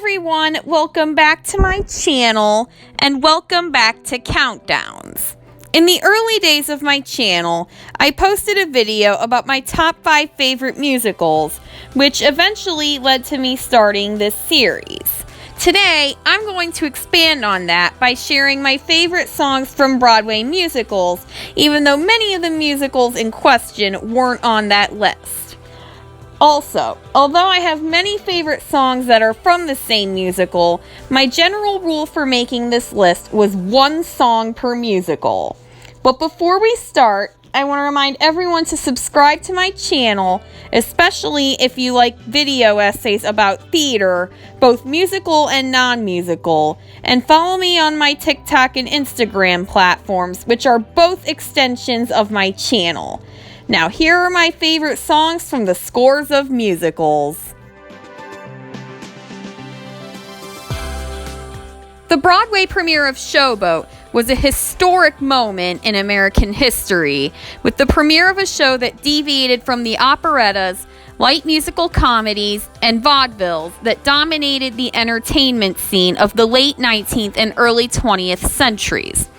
everyone, welcome back to my channel and welcome back to Countdowns. In the early days of my channel, I posted a video about my top 5 favorite musicals, which eventually led to me starting this series. Today, I'm going to expand on that by sharing my favorite songs from Broadway musicals, even though many of the musicals in question weren't on that list. Also, although I have many favorite songs that are from the same musical, my general rule for making this list was one song per musical. But before we start, I want to remind everyone to subscribe to my channel, especially if you like video essays about theater, both musical and non-musical, and follow me on my TikTok and Instagram platforms, which are both extensions of my channel. Now, here are my favorite songs from the scores of musicals. The Broadway premiere of Showboat was a historic moment in American history, with the premiere of a show that deviated from the operettas, light musical comedies, and vaudevilles that dominated the entertainment scene of the late 19th and early 20th centuries.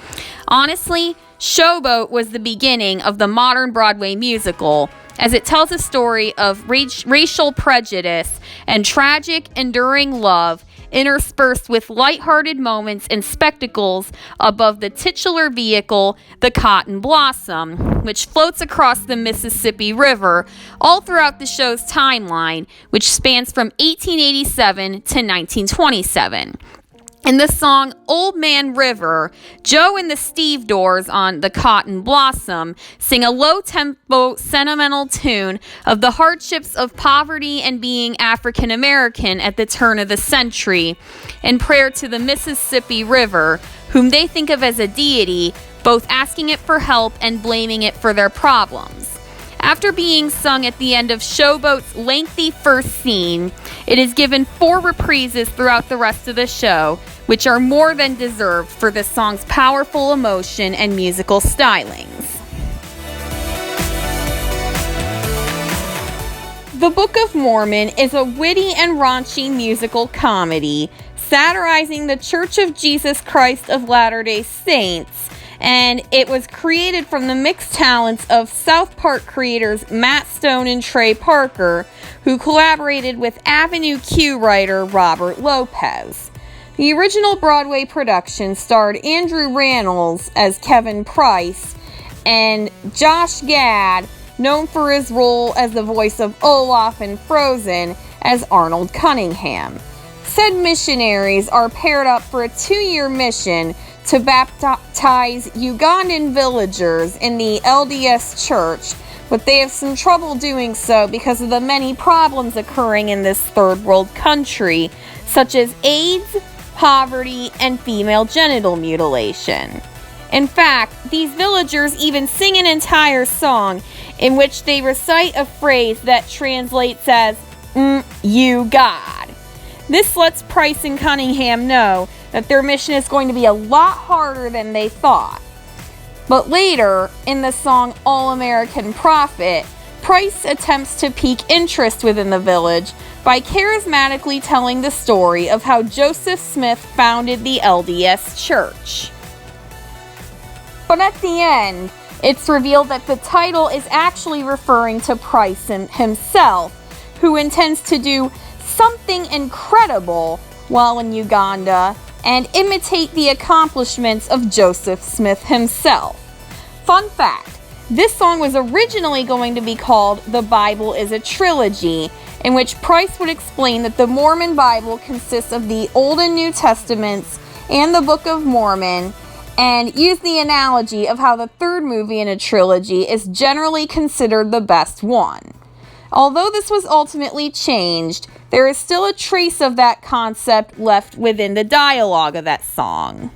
Honestly, Showboat was the beginning of the modern Broadway musical, as it tells a story of racial prejudice and tragic, enduring love, interspersed with lighthearted moments and spectacles above the titular vehicle, the Cotton Blossom, which floats across the Mississippi River all throughout the show's timeline, which spans from 1887 to 1927. In the song Old Man River, Joe and the Stevedores on the Cotton Blossom sing a low-tempo, sentimental tune of the hardships of poverty and being African American at the turn of the century, in prayer to the Mississippi River, whom they think of as a deity, both asking it for help and blaming it for their problems. After being sung at the end of Showboat's lengthy first scene, it is given 4 reprises throughout the rest of the show, which are more than deserved for the song's powerful emotion and musical stylings. The Book of Mormon is a witty and raunchy musical comedy satirizing the Church of Jesus Christ of Latter-day Saints, and it was created from the mixed talents of South Park creators Matt Stone and Trey Parker, who collaborated with Avenue Q writer Robert Lopez. The original Broadway production starred Andrew Rannells as Kevin Price and Josh Gad, known for his role as the voice of Olaf in Frozen, as Arnold Cunningham. Said missionaries are paired up for a 2-year mission to baptize Ugandan villagers in the LDS Church, but they have some trouble doing so because of the many problems occurring in this third world country, such as AIDS, poverty, and female genital mutilation. In fact, these villagers even sing an entire song in which they recite a phrase that translates as, you God. This lets Price and Cunningham know that their mission is going to be a lot harder than they thought. But later, in the song All-American Prophet, Price attempts to pique interest within the village by charismatically telling the story of how Joseph Smith founded the LDS Church. But at the end, it's revealed that the title is actually referring to Price himself, who intends to do something incredible while in Uganda and imitate the accomplishments of Joseph Smith himself. Fun fact, this song was originally going to be called The Bible is a Trilogy, in which Price would explain that the Mormon Bible consists of the Old and New Testaments and the Book of Mormon, and use the analogy of how the third movie in a trilogy is generally considered the best one. Although this was ultimately changed, there is still a trace of that concept left within the dialogue of that song.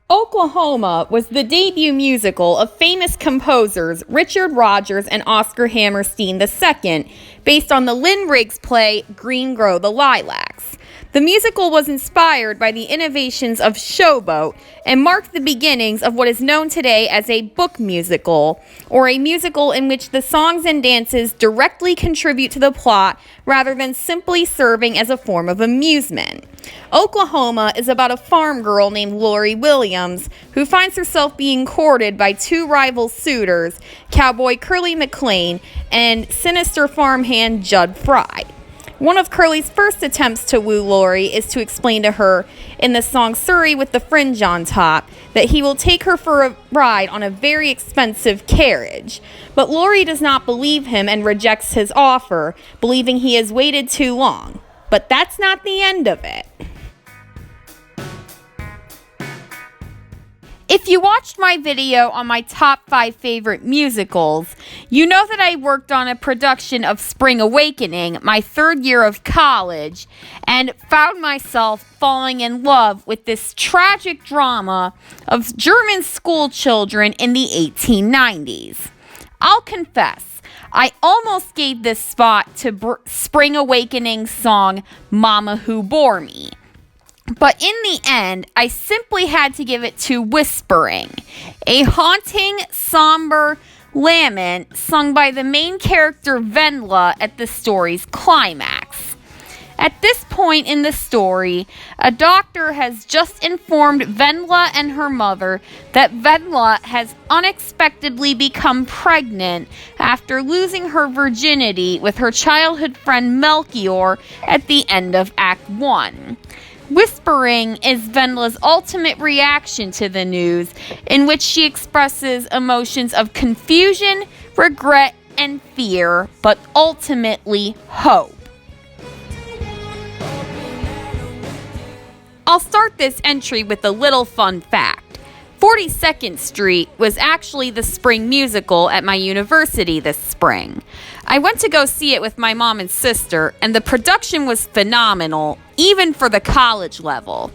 Oklahoma was the debut musical of famous composers Richard Rodgers and Oscar Hammerstein II, based on the Lynn Riggs play Green Grow the Lilacs. The musical was inspired by the innovations of Showboat and marked the beginnings of what is known today as a book musical, or a musical in which the songs and dances directly contribute to the plot rather than simply serving as a form of amusement. Oklahoma is about a farm girl named Lori Williams who finds herself being courted by two rival suitors, cowboy Curly McLean and sinister farmhand Judd Fry. One of Curly's first attempts to woo Lori is to explain to her, in the song Surrey with the Fringe on Top, that he will take her for a ride on a very expensive carriage. But Lori does not believe him and rejects his offer, believing he has waited too long. But that's not the end of it. If you watched my video on my top 5 favorite musicals, you know that I worked on a production of Spring Awakening, my 3rd year of college, and found myself falling in love with this tragic drama of German school children in the 1890s. I'll confess, I almost gave this spot to Spring Awakening's song, Mama Who Bore Me. But in the end, I simply had to give it to Whispering, a haunting, somber lament sung by the main character Wendla at the story's climax. At this point in the story, a doctor has just informed Wendla and her mother that Wendla has unexpectedly become pregnant after losing her virginity with her childhood friend Melchior at the end of Act 1. Whispering is Wendla's ultimate reaction to the news, in which she expresses emotions of confusion, regret, and fear, but ultimately hope. I'll start this entry with a little fun fact. 42nd Street was actually the spring musical at my university this spring. I went to go see it with my mom and sister, and the production was phenomenal, even for the college level.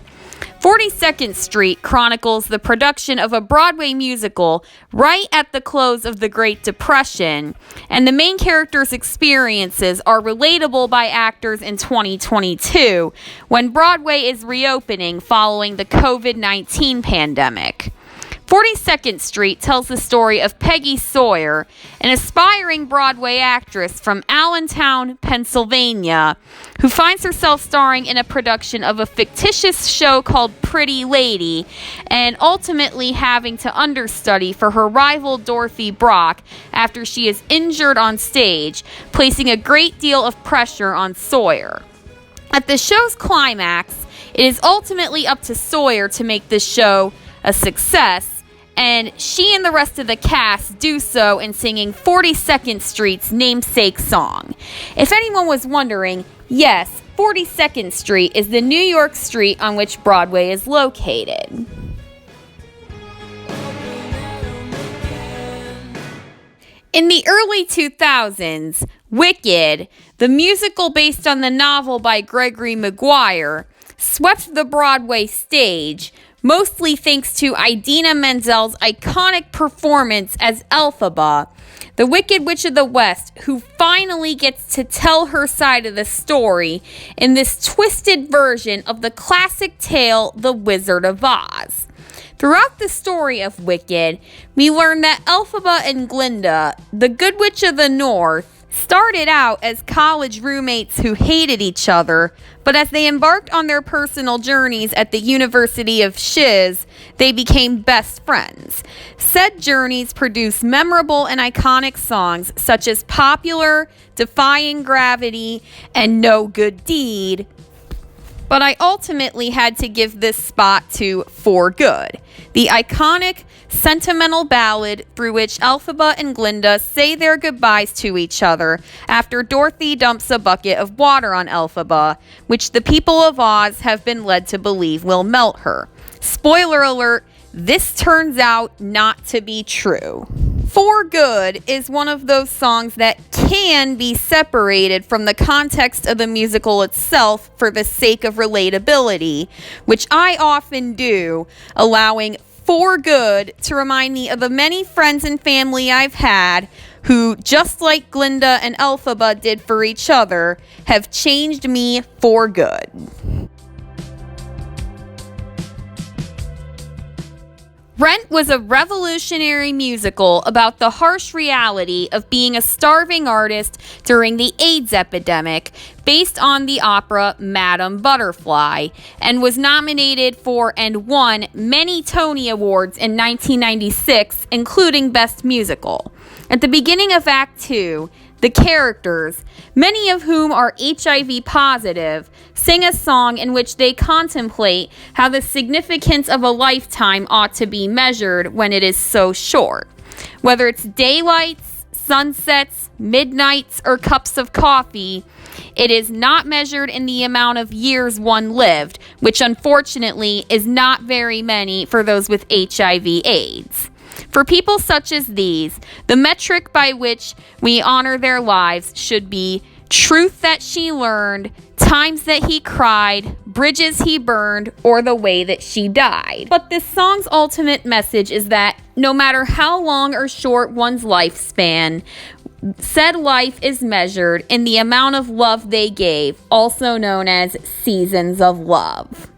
42nd Street chronicles the production of a Broadway musical right at the close of the Great Depression, and the main characters' experiences are relatable by actors in 2022, when Broadway is reopening following the COVID-19 pandemic. 42nd Street tells the story of Peggy Sawyer, an aspiring Broadway actress from Allentown, Pennsylvania, who finds herself starring in a production of a fictitious show called Pretty Lady, and ultimately having to understudy for her rival Dorothy Brock after she is injured on stage, placing a great deal of pressure on Sawyer. At the show's climax, it is ultimately up to Sawyer to make this show a success, and she and the rest of the cast do so in singing 42nd Street's namesake song. If anyone was wondering, yes, 42nd Street is the New York street on which Broadway is located. In the early 2000s, Wicked, the musical based on the novel by Gregory Maguire, swept the Broadway stage, mostly thanks to Idina Menzel's iconic performance as Elphaba, the Wicked Witch of the West, who finally gets to tell her side of the story in this twisted version of the classic tale, The Wizard of Oz. Throughout the story of Wicked, we learn that Elphaba and Glinda, the Good Witch of the North, started out as college roommates who hated each other, but as they embarked on their personal journeys at the University of Shiz, they became best friends. Said journeys produced memorable and iconic songs such as Popular, Defying Gravity, and No Good Deed, but I ultimately had to give this spot to For Good, the iconic, sentimental ballad through which Elphaba and Glinda say their goodbyes to each other after Dorothy dumps a bucket of water on Elphaba, which the people of Oz have been led to believe will melt her. Spoiler alert, this turns out not to be true. For Good is one of those songs that can be separated from the context of the musical itself for the sake of relatability, which I often do, allowing For Good to remind me of the many friends and family I've had who, just like Glinda and Elphaba did for each other, have changed me for good. Rent was a revolutionary musical about the harsh reality of being a starving artist during the AIDS epidemic, based on the opera Madame Butterfly, and was nominated for and won many Tony Awards in 1996, including Best Musical. At the beginning of Act 2, the characters, many of whom are HIV positive, sing a song in which they contemplate how the significance of a lifetime ought to be measured when it is so short. Whether it's daylights, sunsets, midnights, or cups of coffee, it is not measured in the amount of years one lived, which unfortunately is not very many for those with HIV/AIDS. For people such as these, the metric by which we honor their lives should be truth that she learned, times that he cried, bridges he burned, or the way that she died. But this song's ultimate message is that no matter how long or short one's lifespan, said life is measured in the amount of love they gave, also known as seasons of love.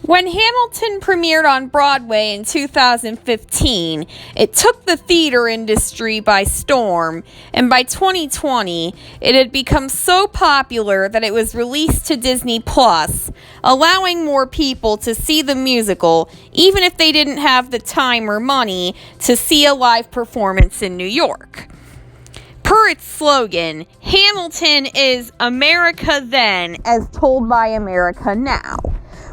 When Hamilton premiered on Broadway in 2015, it took the theater industry by storm, and by 2020, it had become so popular that it was released to Disney Plus, allowing more people to see the musical, even if they didn't have the time or money to see a live performance in New York. Per its slogan, Hamilton is America then as told by America now.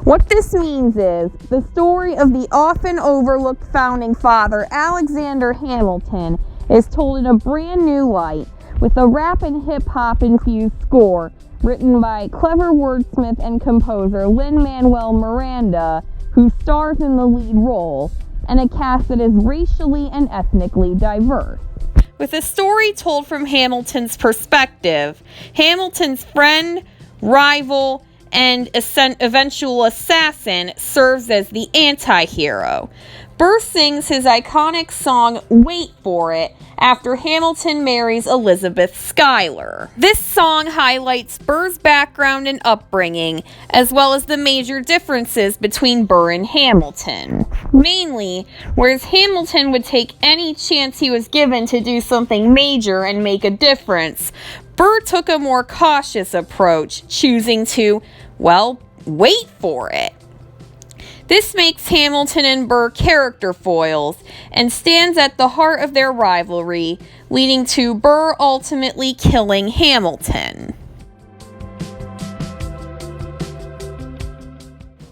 What this means is the story of the often overlooked founding father, Alexander Hamilton, is told in a brand new light with a rap and hip-hop infused score written by clever wordsmith and composer Lin-Manuel Miranda, who stars in the lead role, and a cast that is racially and ethnically diverse. With a story told from Hamilton's perspective, Hamilton's friend, rival, and eventual assassin serves as the anti-hero. Burr sings his iconic song, Wait For It, after Hamilton marries Elizabeth Schuyler. This song highlights Burr's background and upbringing, as well as the major differences between Burr and Hamilton. Mainly, whereas Hamilton would take any chance he was given to do something major and make a difference, Burr took a more cautious approach, choosing to, wait for it. This makes Hamilton and Burr character foils and stands at the heart of their rivalry, leading to Burr ultimately killing Hamilton.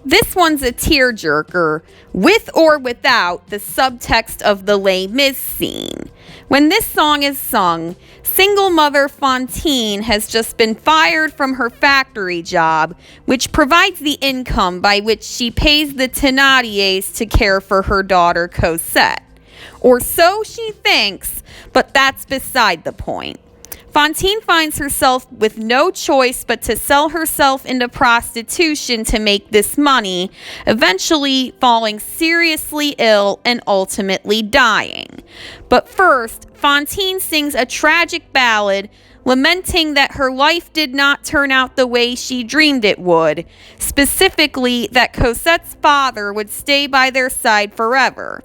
This one's a tearjerker, with or without the subtext of the Les Mis scene. When this song is sung, single mother Fantine has just been fired from her factory job, which provides the income by which she pays the Thénardiers to care for her daughter Cosette. Or so she thinks, but that's beside the point. Fantine finds herself with no choice but to sell herself into prostitution to make this money, eventually falling seriously ill and ultimately dying. But first, Fantine sings a tragic ballad lamenting that her life did not turn out the way she dreamed it would, specifically that Cosette's father would stay by their side forever.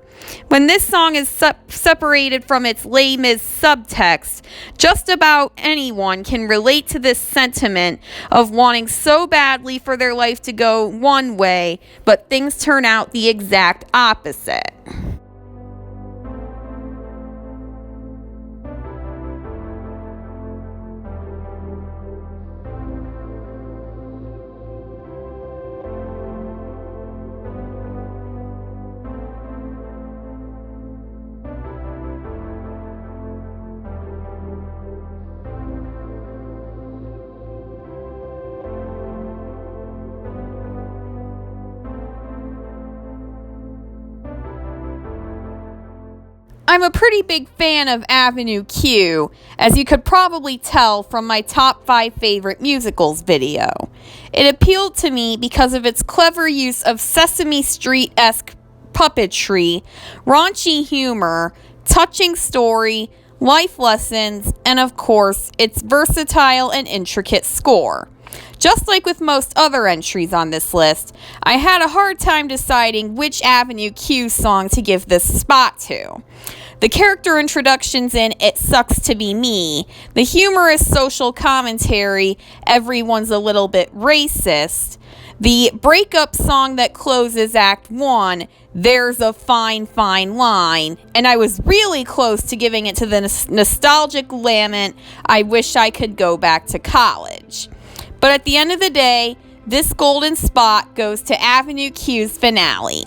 When this song is separated from its Les Mis subtext, just about anyone can relate to this sentiment of wanting so badly for their life to go one way, but things turn out the exact opposite. I'm a pretty big fan of Avenue Q, as you could probably tell from my top 5 favorite musicals video. It appealed to me because of its clever use of Sesame Street-esque puppetry, raunchy humor, touching story, life lessons, and of course, its versatile and intricate score. Just like with most other entries on this list, I had a hard time deciding which Avenue Q song to give this spot to. The character introductions in It Sucks to Be Me, the humorous social commentary, Everyone's a Little Bit Racist, the breakup song that closes Act 1, There's a Fine, Fine Line, and I was really close to giving it to the nostalgic lament, I Wish I Could Go Back to College. But at the end of the day, this golden spot goes to Avenue Q's finale.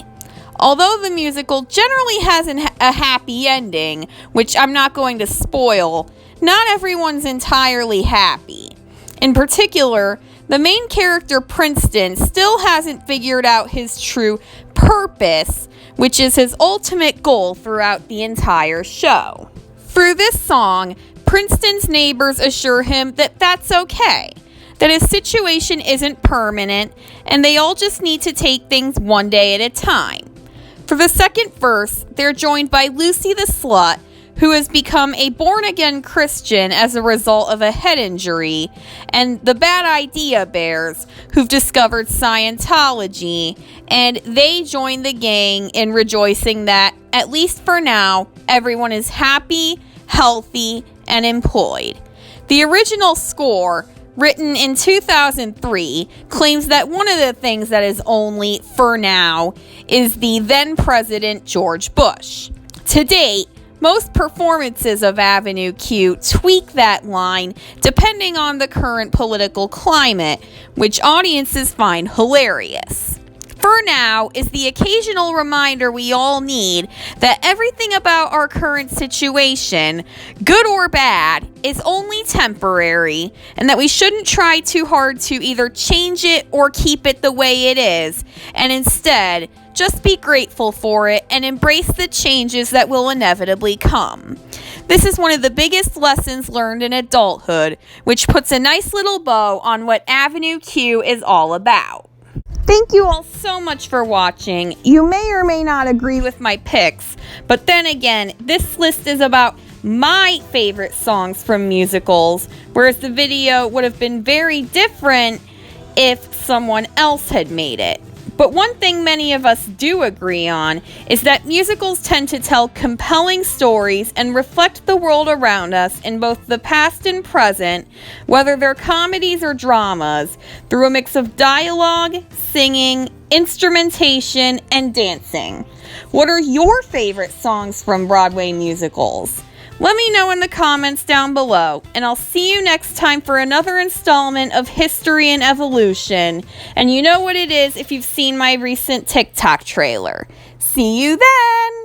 Although the musical generally has a happy ending, which I'm not going to spoil, not everyone's entirely happy. In particular, the main character Princeton still hasn't figured out his true purpose, which is his ultimate goal throughout the entire show. Through this song, Princeton's neighbors assure him that that's okay, that his situation isn't permanent, and they all just need to take things one day at a time. For the second verse, they're joined by Lucy the Slut, who has become a born-again Christian as a result of a head injury, and the Bad Idea Bears, who've discovered Scientology, and they join the gang in rejoicing that, at least for now, everyone is happy, healthy, and employed. The original score, written in 2003, claims that one of the things that is only for now is the then President George Bush. To date, most performances of Avenue Q tweak that line depending on the current political climate, which audiences find hilarious. For now is the occasional reminder we all need that everything about our current situation, good or bad, is only temporary, and that we shouldn't try too hard to either change it or keep it the way it is, and instead, just be grateful for it and embrace the changes that will inevitably come. This is one of the biggest lessons learned in adulthood, which puts a nice little bow on what Avenue Q is all about. Thank you all so much for watching. You may or may not agree with my picks, but then again, this list is about my favorite songs from musicals, whereas the video would have been very different if someone else had made it. But one thing many of us do agree on is that musicals tend to tell compelling stories and reflect the world around us in both the past and present, whether they're comedies or dramas, through a mix of dialogue, singing, instrumentation, and dancing. What are your favorite songs from Broadway musicals? Let me know in the comments down below, and I'll see you next time for another installment of History and Evolution. And you know what it is if you've seen my recent TikTok trailer. See you then!